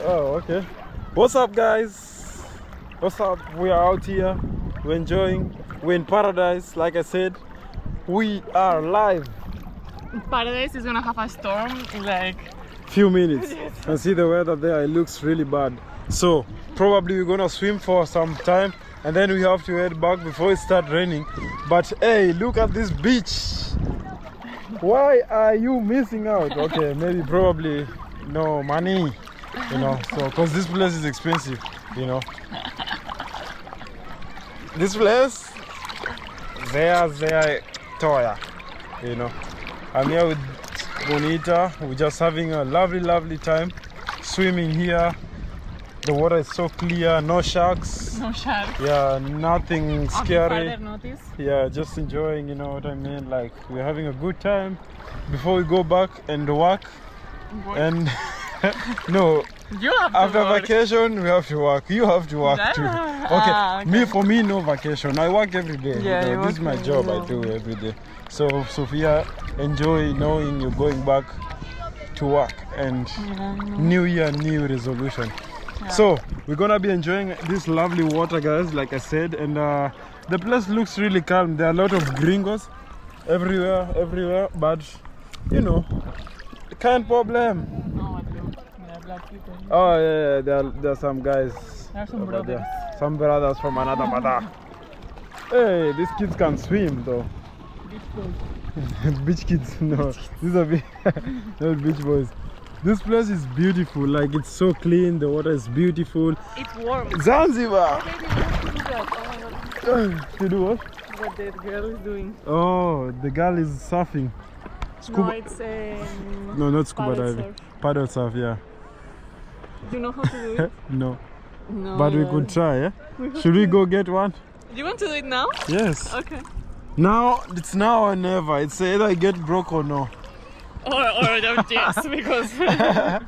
Oh, okay. What's up, guys? What's up? We are out here. We're enjoying. We're in paradise. Like I said, we are live. Paradise is gonna have a storm in like Few minutes. And see the weather there. It looks really bad. So probably we're gonna swim for some time, and then we have to head back before it starts raining. But hey, look at this beach. Why are you missing out? Okay, maybe probably no money. You know, so because this place is expensive, you know. This place, they are Toya, you know. I'm here with Bonita. We're just having a lovely time swimming here. The water is so clear, no sharks. no sharks. Yeah, nothing scary. Further notice. Yeah, just enjoying, you know what I mean? Like, we're having a good time before we go back and work. And no, You have to after work. vacation we have to work. You have to work too. Okay. For me no vacation. I work every day. Yeah, you know, this is my job. I do every day. So Sophia, enjoy knowing you're going back to work and new year, new resolution. Yeah. So we're gonna be enjoying this lovely water, guys, like I said, and the place looks really calm. There are a lot of gringos everywhere, but you know, can't problem. Black people. Oh yeah, there are some guys. There are some over brothers. there. Some brothers from another mother. Hey, these kids can swim though. Beach kids, no. These are not beach boys. This place is beautiful. Like, it's so clean. The water is beautiful. It's warm. Zanzibar. To do what? What that girl is doing. Oh, the girl is surfing. Scuba. No, it's No, not scuba paddle diving. surf. Paddle surf, yeah. Do you know how to do it? No. No. But we could try, yeah? Should we go get one? Do you want to do it now? Yes. Okay. Now, it's now or never. It's either I get broke or no. Or don't yes, because Yeah,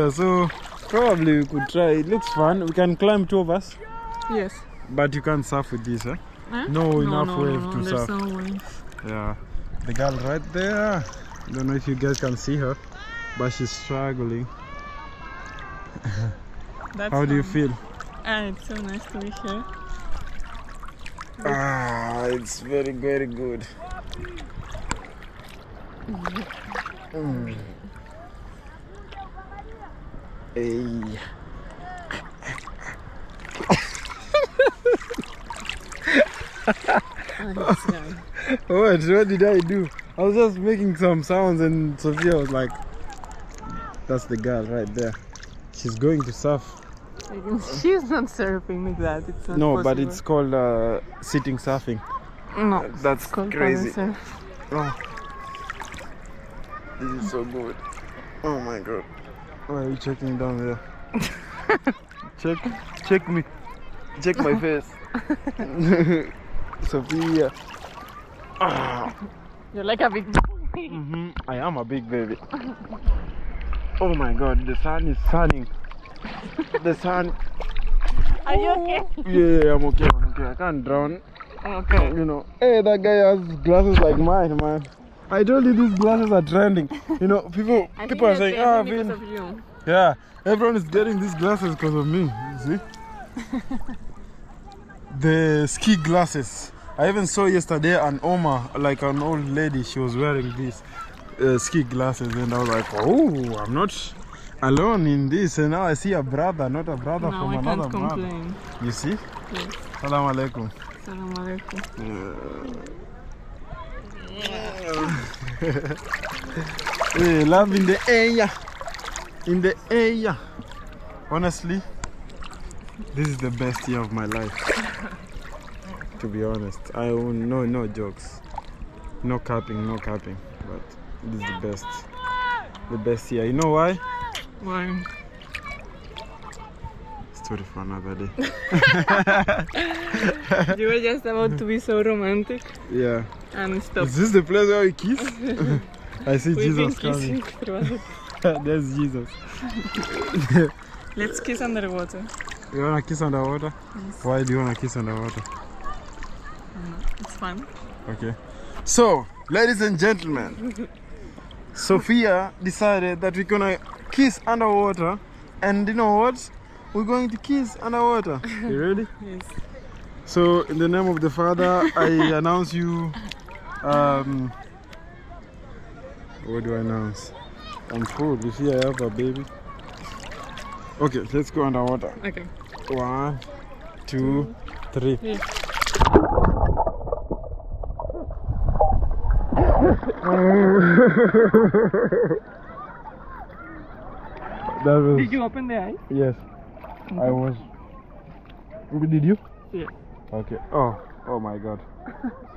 so probably we could try. It looks fun. We can climb, two of us. yes. But you can't surf with this, eh? Huh? No enough wave to there's surf. no way. Yeah. The girl right there. Don't know if you guys can see her, but she's struggling. That's How do you fun. feel? It's so nice to be here. Ah, it's very good. Hey. What did I do? I was just making some sounds and Sophia was like, that's the girl right there. She's going to surf. She's not surfing like that. It's not No, possible. but it's called sitting surfing. No, That's it's called crazy. paddle surf. Oh. This is so good. Oh my god. Why are you checking down there? Check me. Check my face. Sophia. Ah. You're like a big boy. I am a big baby. Oh my god, the sun is sunning. The sun. Are you okay? Yeah, I'm okay. I can't drown. Okay. You know. Hey, that guy has glasses like mine, man. I told you these glasses are trending. You know, people are saying, ah, Vin. because of you. Yeah, everyone is getting these glasses because of me. You see? The ski glasses. I even saw yesterday an Oma, like an old lady. She was wearing these ski glasses, and I was like, oh, I'm not alone in this. And now I see a brother, not a brother No, from I another can't brother. complain. You see? Yes. Salam alaikum. Salam alaikum. Hey, love in the air. In the air. Honestly, this is the best year of my life. To be honest, I own no jokes, no capping, but this is the best year. You know why? Why? Story for another day. You were just about to be so romantic Yeah. and stop. Is this the place where we kiss? I see We've been Jesus coming. kissing throughout. There's Jesus. Let's kiss underwater. You wanna kiss underwater? Yes. Why do you wanna kiss underwater? It's fun. Okay. So, ladies and gentlemen, Sophia decided that we're gonna kiss underwater. And you know what? We're going to kiss underwater. You ready? Yes. So, in the name of the Father, I announce you. What do I announce? I'm full. You see, I have a baby. Okay, let's go underwater. Okay. 1, 2, 3. Yeah. That was. Did you open the eyes? Yes, I was. Did you? Yeah. Okay. Oh my God.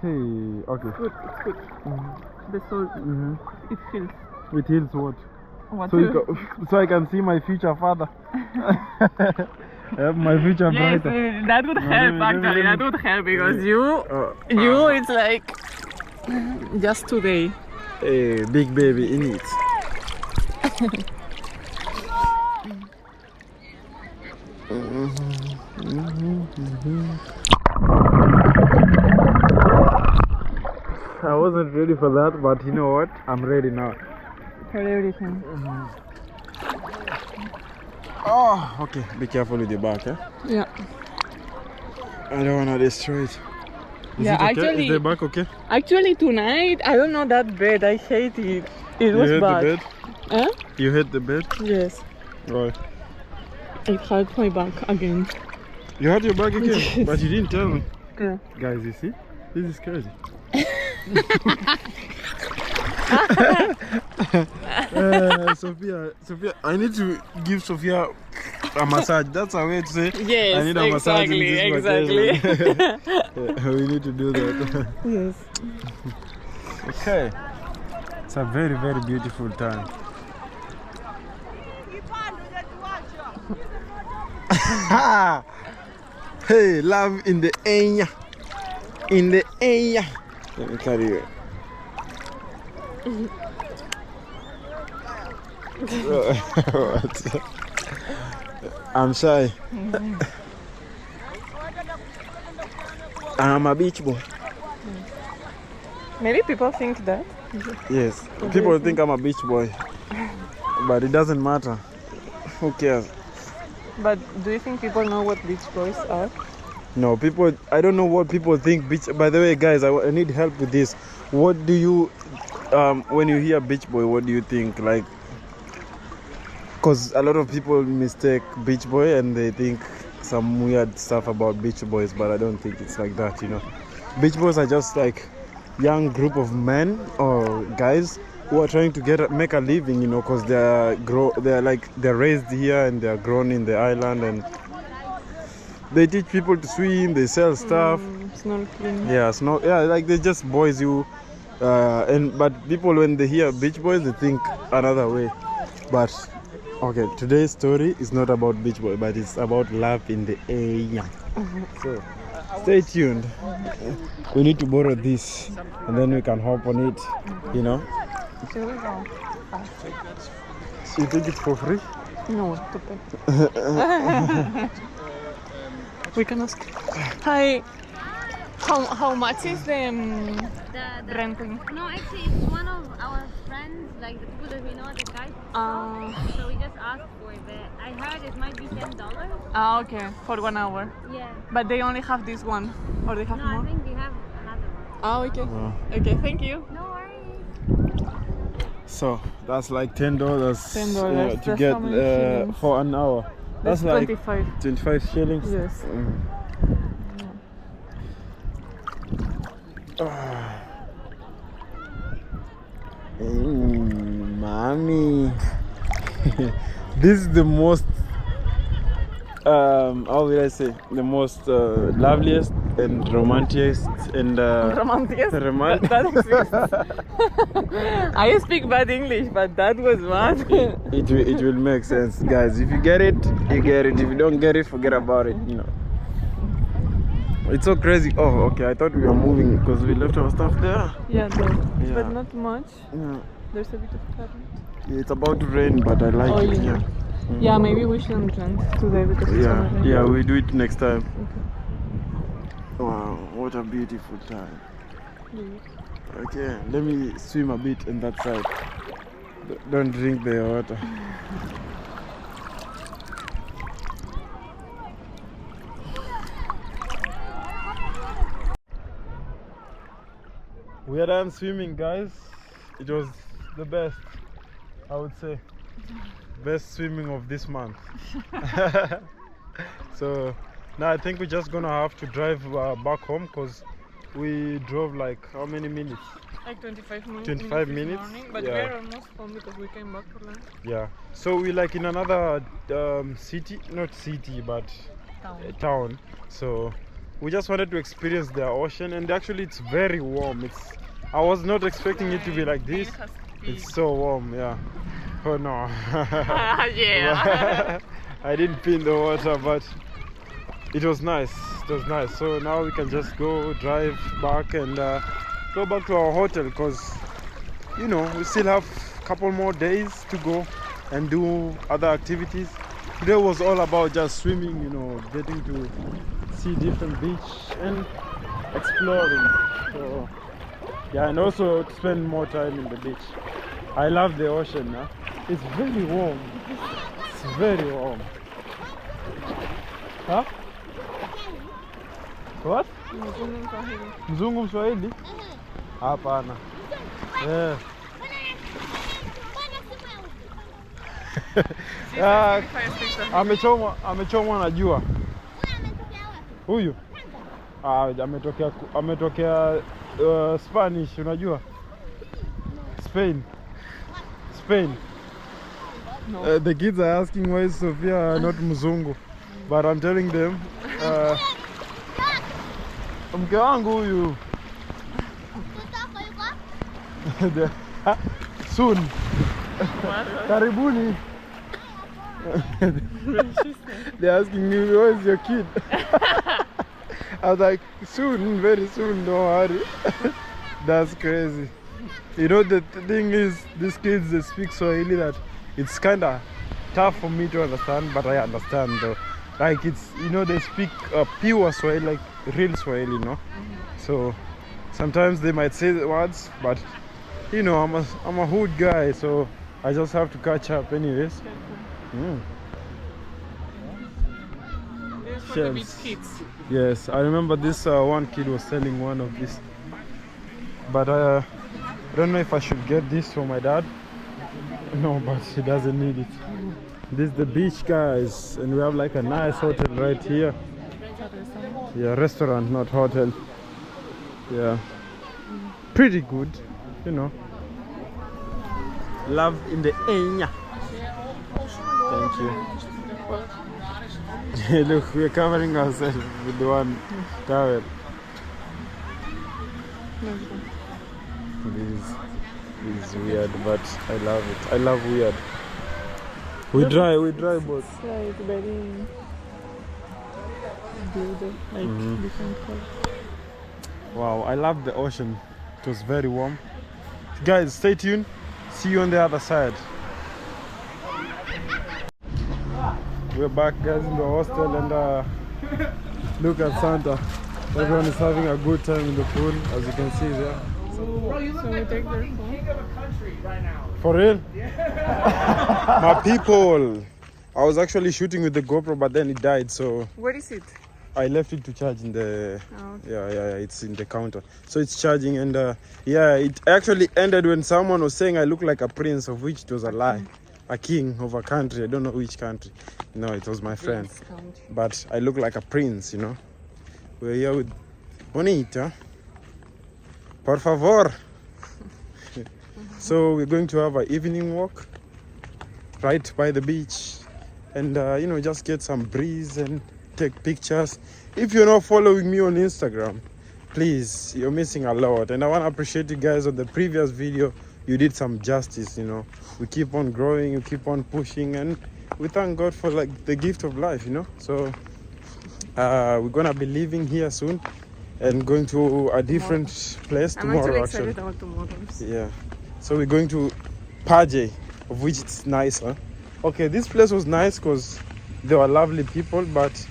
Hey. Okay. Good. It's good. The salt. It feels. It heals what? What? So I can see my future father. My future Yes, brother. that would help actually. That would help because you, it's like just today. Hey, big baby in it. I wasn't ready for that, but you know what? I'm ready now. For everything. Oh, okay. Be careful with the back, eh? Yeah. I don't wanna destroy it. Is Yeah, it okay? actually- Is the back okay? Actually, tonight I don't know that bed. I hate it. It You was hate bad. the bed? Huh? You hate the bed? Yes. Right. It hurt my back again. You had your back again, but you didn't tell me. Yeah. Guys, you see? This is crazy. Sophia, I need to give Sophia a massage. That's a way to say Yes, I need a massage in this vacation. exactly. We need to do that. Yes. Okay. It's a very, very beautiful time. Hey, love in the air. In the air. Let me carry you. What? I'm shy. I'm a beach boy. Maybe people think that. Yes. People think I'm a beach boy. But it doesn't matter. Who cares? But do you think people know what beach boys are? No, people, I don't know what people think beach. By the way, guys, I need help with this. What do you, when you hear beach boy, what do you think? Like, because a lot of people mistake beach boy and they think some weird stuff about beach boys, but I don't think it's like that, you know. Beach boys are just like young group of men or guys who are trying to make a living, you know, because they're raised here and they're grown in the island, and they teach people to swim, they sell stuff. Snorkeling. Yeah, like they're just boys but people, when they hear beach boys, they think another way. But okay, today's story is not about beach boy, but it's about love in the air. So stay tuned. We need to borrow this and then we can hop on it, you know. Should we go? You think it's for free? No, to pay. We can ask. Hi. How much is the renting? No, actually, it's one of our friends, like the people that we know, the guys. So we just asked for it. I heard it might be $10. Okay, for 1 hour. Yeah. But they only have this one, or they have No, more? I think we have another one. Oh, okay. Okay, thank you. No worries. So that's like $10 $10, to that's get how many shillings? for an hour. That's like 25. 25 shillings. Yes. Mommy. This is the most how will I say, the most loveliest and romanticest and Romantic? romantic. That exists. I speak bad English, but that was one. It will make sense, guys. If you get it, you get it. If you don't get it, forget about it, you know. It's so crazy. Oh, okay. I thought we were moving because we left our stuff there. Yeah, Yeah. but not much. Yeah. There's a bit of current. It's about to rain, but I like it. Yeah. Yeah. Yeah, maybe we shouldn't drink today because it's gonna rain. Yeah, we do it next time. Okay. Wow, what a beautiful time. Yes. Okay, let me swim a bit on that side. Don't drink the water. We are done swimming, guys. It was the best, I would say. Best swimming of this month. So now I think we're just gonna have to drive back home because we drove like how many minutes? Like 25 minutes. 25 minutes. Morning, but yeah. we're almost home because we came back for lunch. Yeah. So we like in another city, not city, but town. So we just wanted to experience the ocean, and actually it's very warm. I was not expecting it to be like this. It's so warm, yeah. Oh no. Yeah. I didn't pee in the water, but it was nice. It was nice. So now we can just go drive back and go back to our hotel because, you know, we still have a couple more days to go and do other activities. Today was all about just swimming, you know, getting to see different beach and exploring. So yeah, and also to spend more time in the beach. I love the ocean. Huh? It's very warm. It's very warm. Huh? What? Mzungu Mswahili? Hapana. Yeah. Amechomwa na jua. Huyu? Ametokea Spanish, unajua? Spain. No. The kids are asking why is Sophia not Mzungu, but I'm telling them mke wangu huyu. Soon. Karibuni. They're asking me where is your kid. I was like, soon, very soon, don't worry. That's crazy. You know, the thing is, these kids, they speak Swahili that it's kind of tough for me to understand, but I understand though. Like it's, you know, they speak pure Swahili, like real Swahili, you know. So sometimes they might say the words, but you know, I'm a hood guy, so I just have to catch up anyways. For the beach kids. Yes, I remember this one kid was selling one of these, but I don't know if I should get this for my dad. No, but he doesn't need it. This is the beach, guys, and we have like a nice hotel right here. Yeah, restaurant, not hotel. Yeah, pretty good, you know. Love in the area. Thank you. Look, we're covering ourselves with the one towel. This is weird, but I love it. I love weird. We dry both. Yeah, it's very good, like different colors. Wow, I love the ocean. It was very warm. Guys, stay tuned. See you on the other side. We're back, guys, in the hostel, and look at Santa. Everyone is having a good time in the pool, as you can see there. So we take their phone. For real? My people! I was actually shooting with the GoPro, but then it died, so Where is it? I left it to charge in the... Oh, okay. Yeah, it's in the counter. So it's charging, and yeah, it actually ended when someone was saying I look like a prince, of which it was a lie. A king of a country, I don't know which country. No, it was my friend. But I look like a prince, you know. We're here with Bonita. Por favor. So we're going to have an evening walk right by the beach. And, you know, just get some breeze and take pictures. If you're not following me on Instagram, please, you're missing a lot. And I want to appreciate you guys on the previous video. You did some justice, you know. We keep on growing, we keep on pushing, and we thank God for like the gift of life, you know. So we're gonna be leaving here soon and going to a different place tomorrow. I'm actually excited about tomorrow. Yeah. So we're going to Paje, of which it's nice, huh? Okay, this place was nice because they were lovely people, but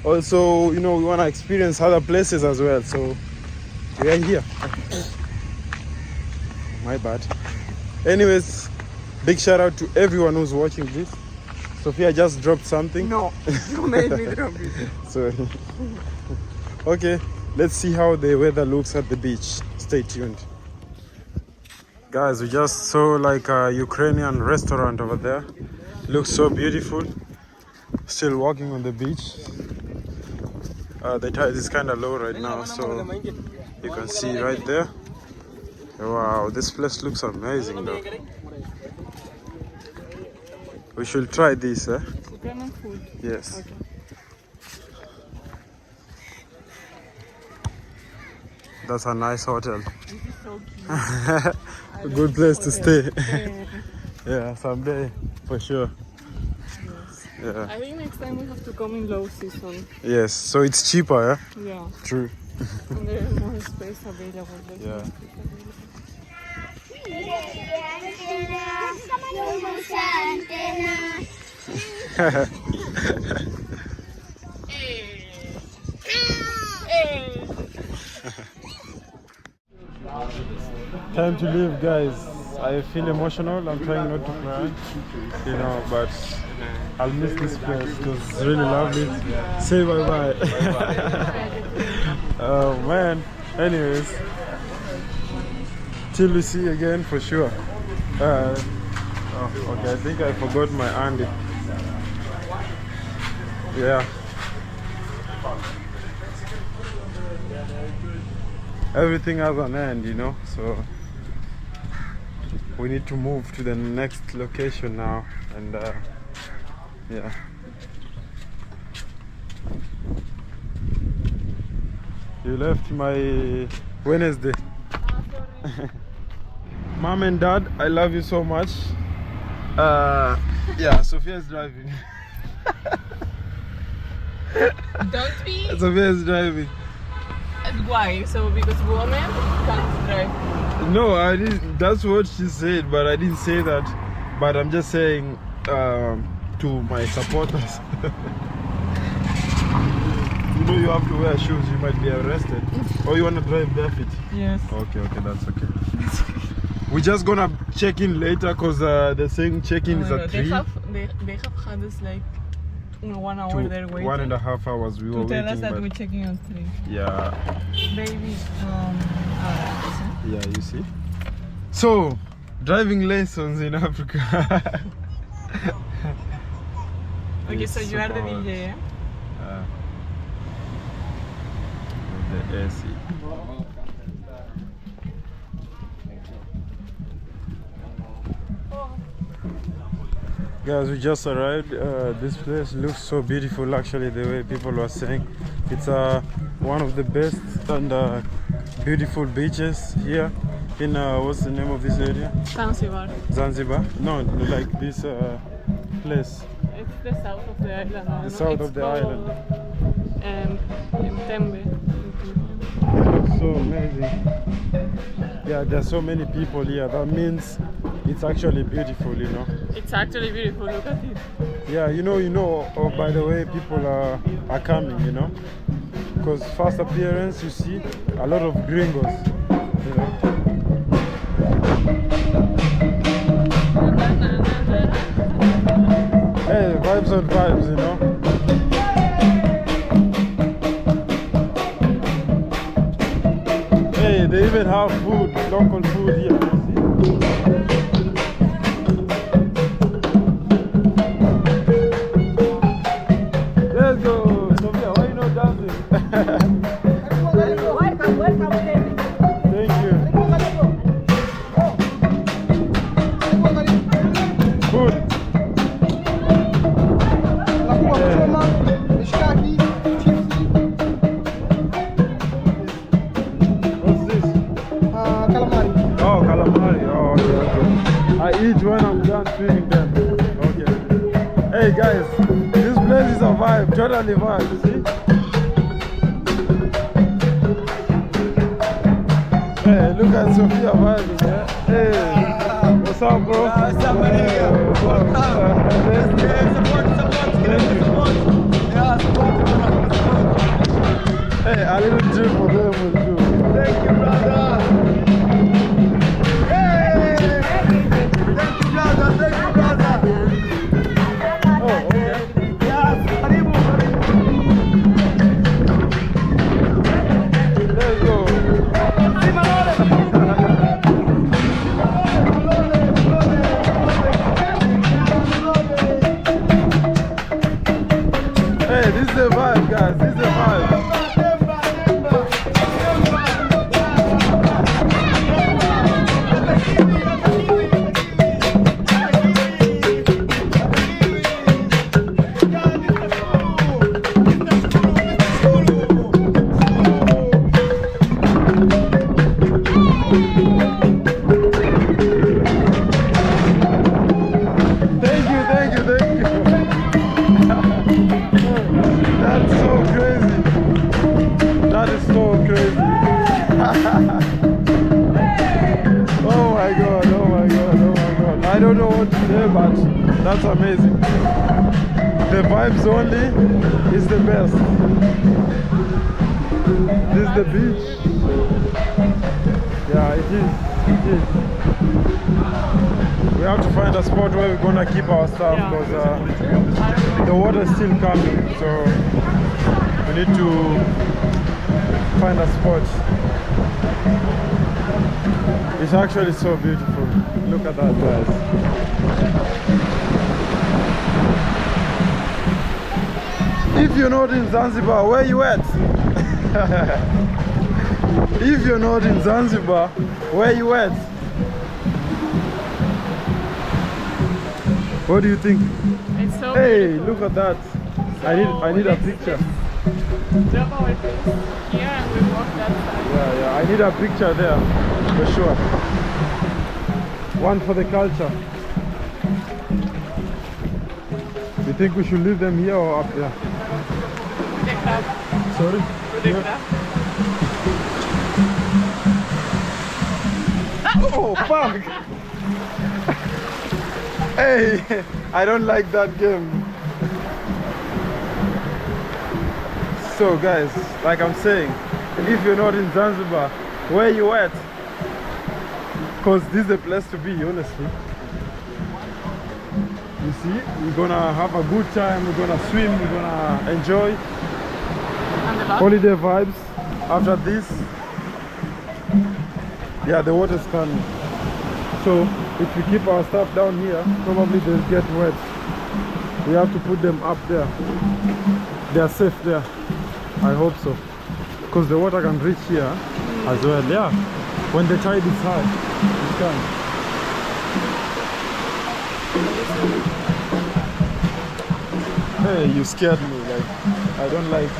also, you know, we wanna experience other places as well. So we are here. My bad. Anyways, Big shout out to everyone who's watching this. Sophia just dropped something. No, you made me drop it. Sorry. Okay, let's see how the weather looks at the beach. Stay tuned. Guys, we just saw like a Ukrainian restaurant over there. Looks so beautiful. Still walking on the beach. The tide is kind of low right now, so you can see right there. Wow, this place looks amazing though. We should try this, eh? Ukrainian food. Yes. Okay. That's a nice hotel. This is so cute. A good place to stay. Yeah. Yeah, someday for sure. Yes. Yeah. I think next time we have to come in low season. Yes, so it's cheaper, yeah? Yeah. True. And there is more space available. There's Yeah. more space available. Time to leave, guys. I feel emotional. I'm trying not to cry, you know, but I'll miss this place because it's really lovely. Say bye bye. Oh man. Anyways, till we see again for sure. Oh, okay. I think I forgot my Andy. Yeah. Everything has an end, you know, so we need to move to the next location now, and yeah. You left my Wednesday. Mom and Dad, I love you so much. Yeah, Sophia's driving. Don't be. Sophia's driving. Why? So because women can't drive. No, I didn't. That's what she said, but I didn't say that. But I'm just saying to my supporters. You know, you have to wear shoes. You might be arrested. Or you wanna drive barefoot? Yes. Okay, that's okay. We're just gonna check in later, cause they're saying check in is at 3. They have had us like 1 hour there waiting. 1.5 hours we were to tell waiting. us that But we're checking on 3. yeah. Baby Yeah, you see. So, driving lessons in Africa. Okay, It's so you are the super DJ, yeah? With the AC. Guys, we just arrived. This place looks so beautiful, actually, the way people were saying. It's one of the best and beautiful beaches here in, what's the name of this area? Zanzibar. Zanzibar? No, like this place. It's the south of the island. No? The south It's of the island. Tembe. It looks so amazing. Yeah, there's so many people here. That means it's actually beautiful, you know. It's actually beautiful. Look at it. Yeah, you know. Oh, by the way, people are coming, you know. Because first appearance, you see a lot of gringos, you know. Hey, vibes on vibes, you know. Hey, they even have food, local food here. You see? Let's go, Sophia. Why you not dancing? Thank you. Food. What's this? Calamari. Oh, calamari. Oh, okay. I eat when I'm done feeding them. Okay. Hey guys, this place is a vibe, totally vibe, you see? Hey, look at Sophia vibing, yeah? Hey, what's up, bro? What's up, my nigga? What's up? Hey, a little drip for them will do. Thank you, brother. Hey! Thank you, brother. but that's amazing. The vibes only is the best. This is the beach. Yeah, it is. It is. We have to find a spot where we're gonna keep our stuff because the water is still coming, so we need to find a spot. It's actually so beautiful. Look at that, guys. If you're not in Zanzibar, where you at? If you're not in Zanzibar, where you at? What do you think? It's so Hey, beautiful. look at that. I need a picture. Drop our things here and we walk that side. Yeah, I need a picture there, for sure. One for the culture. You think we should leave them here or up there? The crab. Sorry? The crab. Oh, fuck! Hey, I don't like that game. So guys, like I'm saying, if you're not in Zanzibar, where you at? Because this is the place to be, honestly. You see, we're gonna have a good time, we're gonna swim, we're gonna enjoy And the back. holiday vibes. After this, yeah, the water's coming. So if we keep our stuff down here, probably they'll get wet. We have to put them up there. They are safe there. I hope so. Because the water can reach here as well. Yeah. When the tide is high, it can. Hey, you scared me. Like, I don't like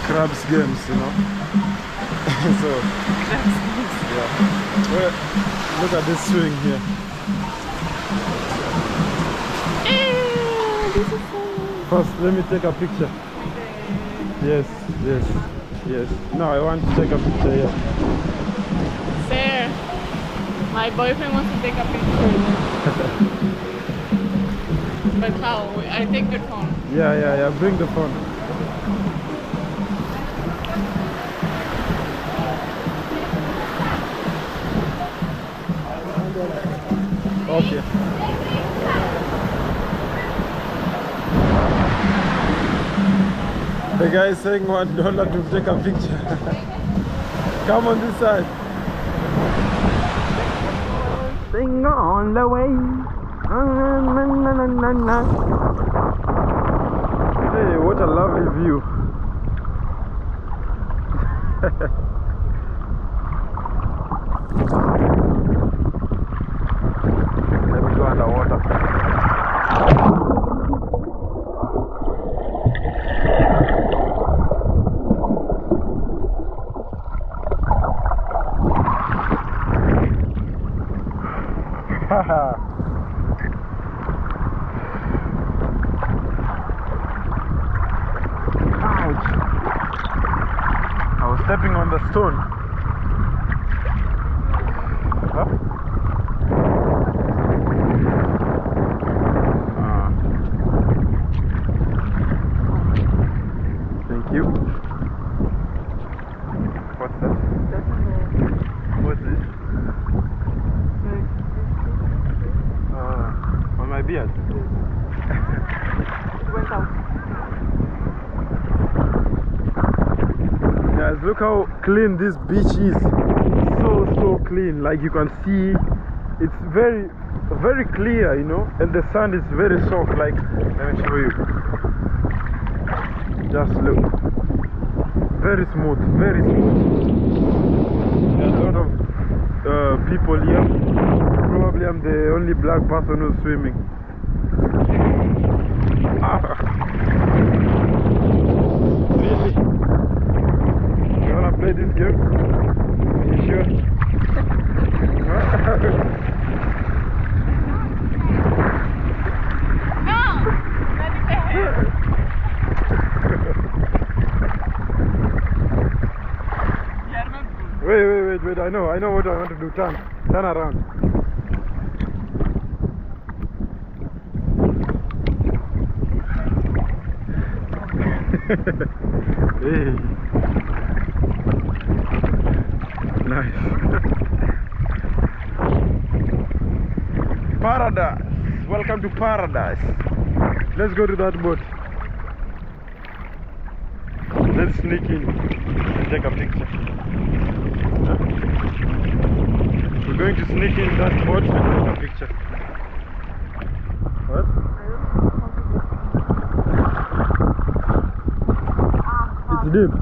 crabs games, you know. So, yeah. Well, look at this swing here. First, let me take a picture. Yes, yes, yes. No, I want to take a picture here. Sir, my boyfriend wants to take a picture. But how? I take your phone. Yeah. Bring the phone. Okay. The guy is saying $1 to take a picture. Come on this side. Sing on the way. Hey, what a lovely view. Let me go underwater. Ouch! I was stepping on the stone. Huh? Thank you. What's that? What's this? On my beard. It went out. Guys, look how clean this beach is. So clean. Like you can see, it's very clear, you know, and the sand is very soft. Like, let me show you. Just look. Very smooth, very smooth. There are a lot of people here. Probably I'm the only black person who's swimming. Really? You wanna play this game? Are you sure? Wait, I know what I want to do. Turn around. Hey. Nice. Paradise. Welcome to paradise. Let's go to that boat. Let's sneak in and take a picture. We're going to sneak in that boat and take a picture. What? It's deep.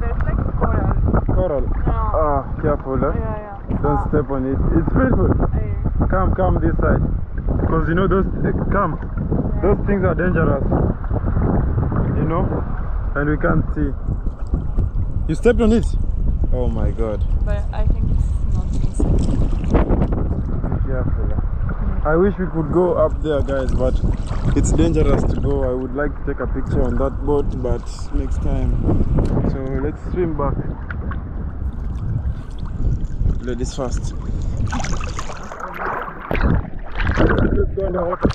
There's like coral. Coral. Yeah. Ah, careful, huh? Yeah. Don't step on it. It's painful. Come this side. Because you know those those things are dangerous. You know? And we can't see. You stepped on it? Oh my god. But I think it's not inside. Be careful. Huh? I wish we could go up there, guys, but it's dangerous to go. I would like to take a picture on that boat, but next time. So let's swim back. Ladies first. Let's go in the water.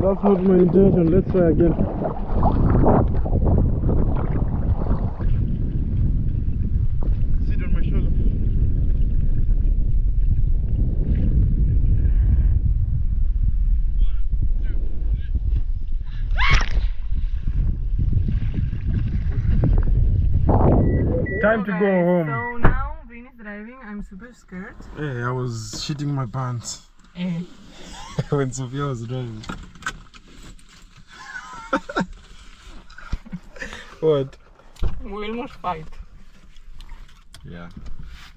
That's not my intention. Let's try again. Sit on my shoulder. Time to go home. So now Vin is driving. I'm super scared. Hey, I was shitting my pants when Sophia was driving. What? We almost fight. Yeah,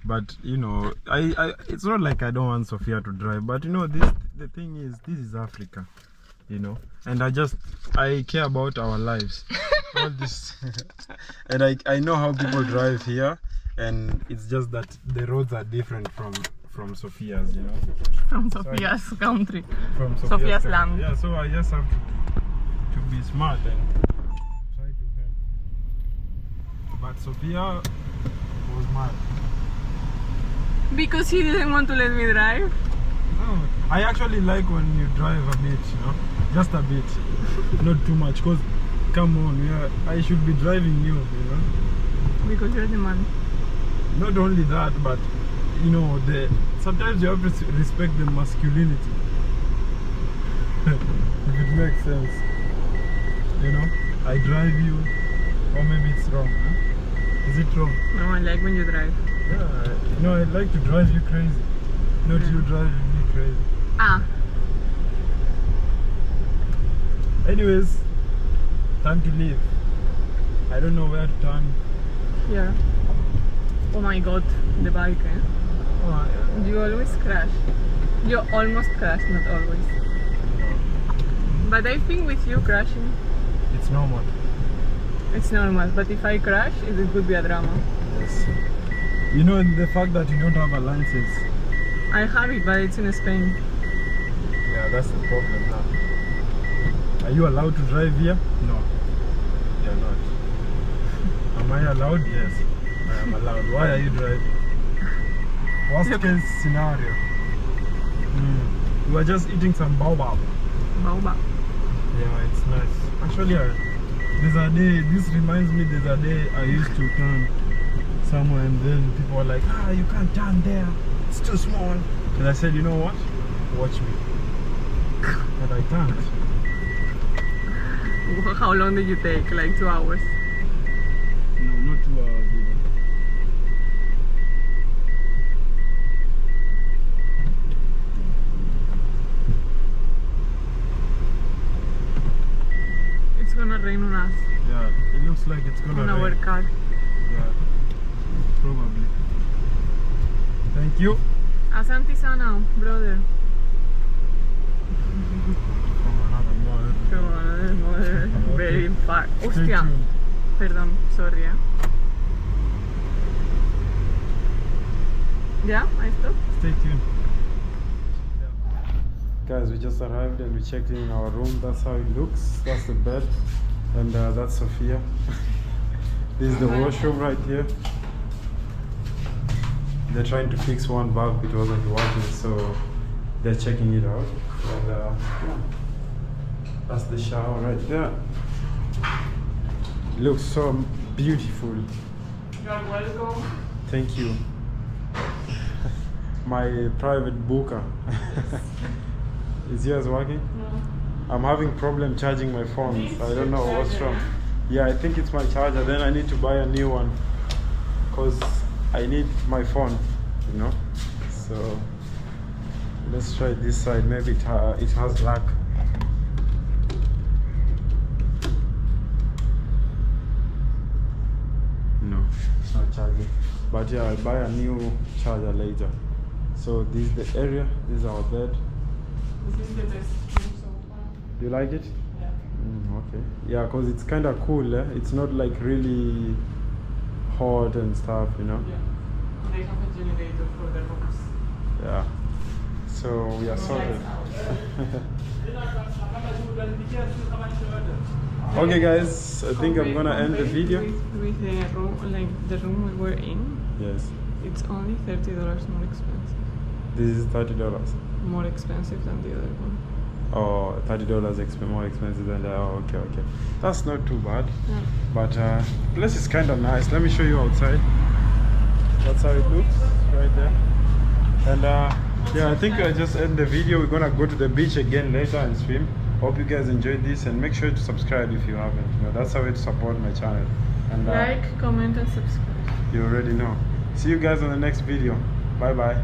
but you know, I it's not like I don't want Sophia to drive, but you know, the thing is, this is Africa, you know, and I care about our lives. All this, and I know how people drive here, and it's just that the roads are different from Sophia's, you know. From Sophia's country. From Sophia's country. land. Yeah, so I just have to be smart and try to help. But Sophia was mad. Because he didn't want to let me drive. No, I actually like when you drive a bit, you know, just a bit, not too much. Cause come on, I should be driving you, you know. Because you're the man. Not only that, but you know, sometimes you have to respect the masculinity. If it makes sense, you know. I drive you, or maybe it's wrong. Huh? Is it wrong? No, I like when you drive. Yeah, you know, I like to drive you crazy, not you driving me crazy. Ah. Anyways, time to leave. I don't know where to turn. Here. Oh my god, the bike, eh? Oh, yeah. You always crash. You almost crash, not always. But I think with you crashing, It's normal. it's normal. But if I crash, it could be a drama. Yes. You know, the fact that you don't have a license. I have it, but it's in Spain. Yeah, that's the problem now. Are you allowed to drive here? No. You're not. Am I allowed? Yes. I am allowed. Why are you driving? Worst case scenario. We were just eating some baobab. Baobab. Yeah, it's nice. Actually, there's a day, this reminds me, there's a day I used to turn somewhere and then people were like, you can't turn there, it's too small. And I said, you know what? Watch me. And I turned. How long did you take? Like 2 hours? No, not 2 hours even. It's gonna rain on us. Yeah, it looks like it's gonna On our rain. car. Yeah, probably. Thank you. Asante sana, brother. From another mother. From another mother. Very far. Oh Hostia. tuned. Perdón, sorry, Yeah, I stopped. Stay tuned. Guys, we just arrived and we checked in our room. That's how it looks. That's the bed, and that's Sophia. This is the washroom right here. They're trying to fix one bulb, it wasn't working, so they're checking it out. And yeah, that's the shower right there. It looks so beautiful. You are welcome. Thank you. My private booker. Is yours working? No. I'm having problem charging my phone. So I don't know what's wrong. Yeah, I think it's my charger. Then I need to buy a new one because I need my phone, you know. So let's try this side. Maybe it has luck. No, it's not charging. But yeah, I'll buy a new charger later. So this is the area. This is our bed. This is the best room so far. You like it? Yeah. Okay. Yeah, because it's kind of cool. It's not like really hot and stuff, you know. Yeah. They have a generator for the rooms. Yeah. So we are sorted. Okay, guys. I think I'm gonna end the video. With the room, like the room we were in, Yes. it's only $30 more expensive. This is $30. More expensive than the other one. Oh, $30 more expensive than that. Oh, okay, okay. That's not too bad. Yeah. But place is kind of nice. Let me show you outside. That's how it looks right there. And yeah, I think I just end the video. We're gonna go to the beach again later and swim. Hope you guys enjoyed this, and make sure to subscribe if you haven't. You know, that's how to support my channel. And Like, comment and subscribe. you already know. See you guys on the next video. Bye bye.